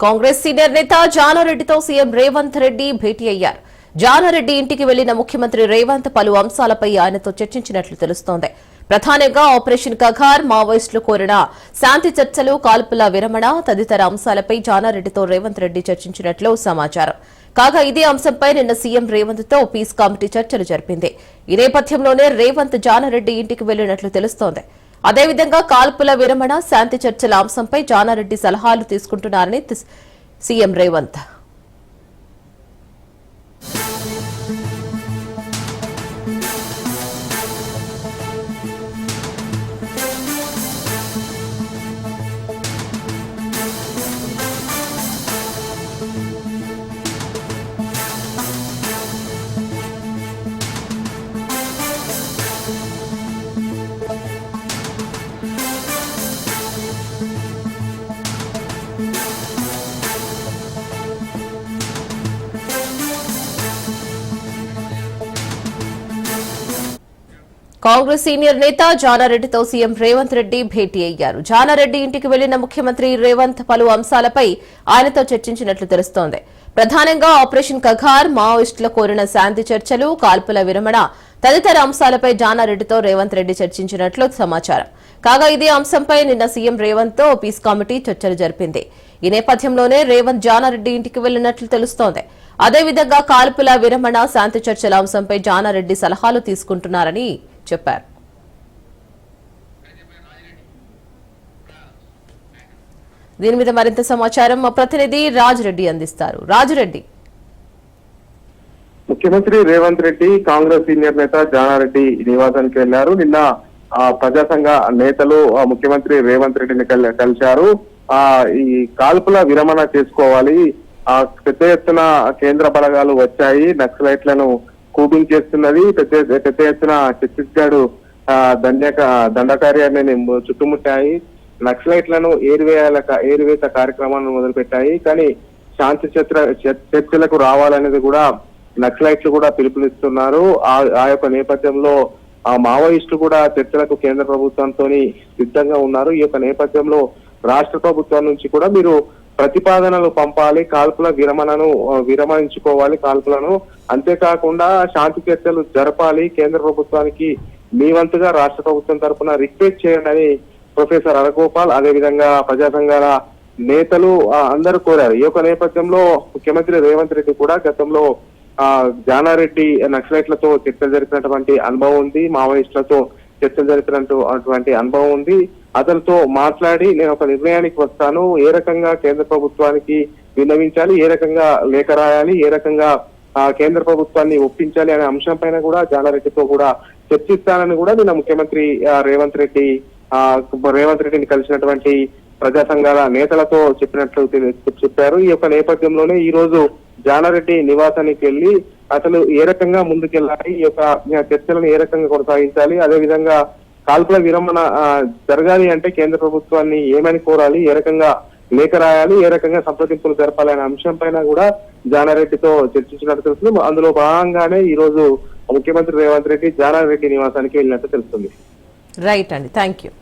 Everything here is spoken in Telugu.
కాంగ్రెస్ సీనియర్ నేత జానారెడ్డితో సీఎం రేవంత్ రెడ్డి భేటీ అయ్యారు. జానారెడ్డి ఇంటికి వెళ్లిన ముఖ్యమంత్రి రేవంత్ పలు అంశాలపై ఆయనతో చర్చించినట్లు తెలుస్తోంది. ప్రధానంగా ఆపరేషన్ కగార్, మావోయిస్టులు కోరిన శాంతి చర్చలు, కాల్పుల విరమణ తదితర అంశాలపై జానారెడ్డితో రేవంత్ రెడ్డి చర్చించినట్లు సమాచారం. కాగా ఇదే అంశంపై నిన్న సీఎం రేవంత్ తో పీస్ కమిటీ చర్చలు జరిపింది. ఈ నేపథ్యంలోనే రేవంత్ జానారెడ్డి ఇంటికి వెళ్లినట్లు తెలుస్తోంది. అదేవిధంగా కాల్పుల విరమణ, శాంతి చర్చల అంశంపై జానారెడ్డి సలహాలు తీసుకుంటున్నారని సీఎం రేవంత్ కాంగ్రెస్ సీనియర్ నేత జానారెడ్డితో సీఎం రేవంత్ రెడ్డి భేటీ అయ్యారు. జానారెడ్డి ఇంటికి వెళ్లిన ముఖ్యమంత్రి రేవంత్ పలు అంశాలపై ఆయనతో చర్చించినట్లు తెలుస్తోంది. ప్రధానంగా ఆపరేషన్ కగార్, మావోయిస్టుల కోరిన శాంతి చర్చలు, కాల్పుల విరమణ తదితర అంశాలపై జానారెడ్డితో రేవంత్ రెడ్డి చర్చించినట్లు సమాచారం. కాగా ఇదే అంశంపై నిన్న సీఎం రేవంత్ తో పీస్ కమిటీ చర్చలు జరిపింది. ఈ నేపథ్యంలోనే రేవంత్ జానారెడ్డి ఇంటికి వెళ్లినట్లు తెలుస్తోంది. అదేవిధంగా కాల్పుల విరమణ, శాంతి చర్చల అంశంపై జానారెడ్డి సలహాలు తీసుకుంటున్నారని చెప్పారు. దీని మీద మరింత సమాచారం మా ప్రతినిధి రాజిరెడ్డి అందిస్తారు. రాజిరెడ్డి, ముఖ్యమంత్రి రేవంత్ రెడ్డి కాంగ్రెస్ సీనియర్ నేత జానారెడ్డి నివాసానికి వెళ్లారు. నిన్న ప్రజా సంఘ నేతలు ముఖ్యమంత్రి రేవంత్ రెడ్డిని కలిశారు. ఈ కాల్పుల విరమణ చేసుకోవాలి, పెద్ద ఎత్తున కేంద్ర బలగాలు వచ్చాయి, నక్సలైట్లను కూపింగ్ చేస్తున్నది, పెద్ద ఎత్తున ఛత్తీస్గఢ్ దండకార్యాన్ని చుట్టుముట్టాయి, నక్సలైట్లను ఏరివేత కార్యక్రమాలను మొదలుపెట్టాయి. కానీ శాంతి చర్చలకు రావాలనేది కూడా నక్సలైట్లు కూడా పిలుపునిస్తున్నారు. ఆ యొక్క నేపథ్యంలో మావోయిస్టులు కూడా చర్చలకు కేంద్ర ప్రభుత్వంతో సిద్ధంగా ఉన్నారు. ఈ యొక్క నేపథ్యంలో రాష్ట్ర ప్రభుత్వం నుంచి కూడా మీరు ప్రతిపాదనలు పంపాలి, కాల్పుల విరమించుకోవాలి కాల్పులను, అంతేకాకుండా శాంతి చర్చలు జరపాలి, కేంద్ర ప్రభుత్వానికి మీ వంతుగా రాష్ట్ర ప్రభుత్వం తరఫున రిక్వెస్ట్ చేయండి అని ప్రొఫెసర్ అరగోపాల్, అదేవిధంగా ప్రజా సంఘాల నేతలు అందరూ కోరారు. ఈ యొక్క నేపథ్యంలో ముఖ్యమంత్రి రేవంత్ రెడ్డి కూడా గతంలో జానారెడ్డి నక్సలైట్లతో చర్చలు జరిపినటువంటి అనుభవం ఉంది, మావోయిస్టులతో చర్చలు జరిపినటువంటి అనుభవం ఉంది. అతనితో మాట్లాడి నేను ఒక నిర్ణయానికి వస్తాను, ఏ రకంగా కేంద్ర ప్రభుత్వానికి విన్నవించాలి, ఏ రకంగా లేఖ రాయాలి, ఏ రకంగా కేంద్ర ప్రభుత్వాన్ని ఒప్పించాలి అనే అంశం పైన కూడా జానారెడ్డితో కూడా చర్చిస్తానని కూడా నిన్న ముఖ్యమంత్రి రేవంత్ రెడ్డిని కలిసినటువంటి ప్రజా సంఘాల నేతలతో చెప్పినట్లు చెప్పారు. ఈ యొక్క నేపథ్యంలోనే ఈ రోజు జానారెడ్డి నివాసానికి వెళ్లి అసలు ఏ రకంగా ముందుకెళ్లాలి, ఈ యొక్క చర్చలను ఏ రకంగా కొనసాగించాలి, అదేవిధంగా కాల్పుల విరమణ జరగాలి అంటే కేంద్ర ప్రభుత్వాన్ని ఏమని కోరాలి, ఏ రకంగా లేఖ రాయాలి, ఏ రకంగా సంప్రదింపులు జరపాలి అనే అంశం పైన కూడా జానారెడ్డితో చర్చించినట్టు తెలుస్తుంది. అందులో భాగంగానే ఈ రోజు ముఖ్యమంత్రి రేవంత్ రెడ్డి జానారెడ్డి నివాసానికి వెళ్ళినట్టు తెలుస్తుంది. రైట్ అండి, థ్యాంక్ యూ.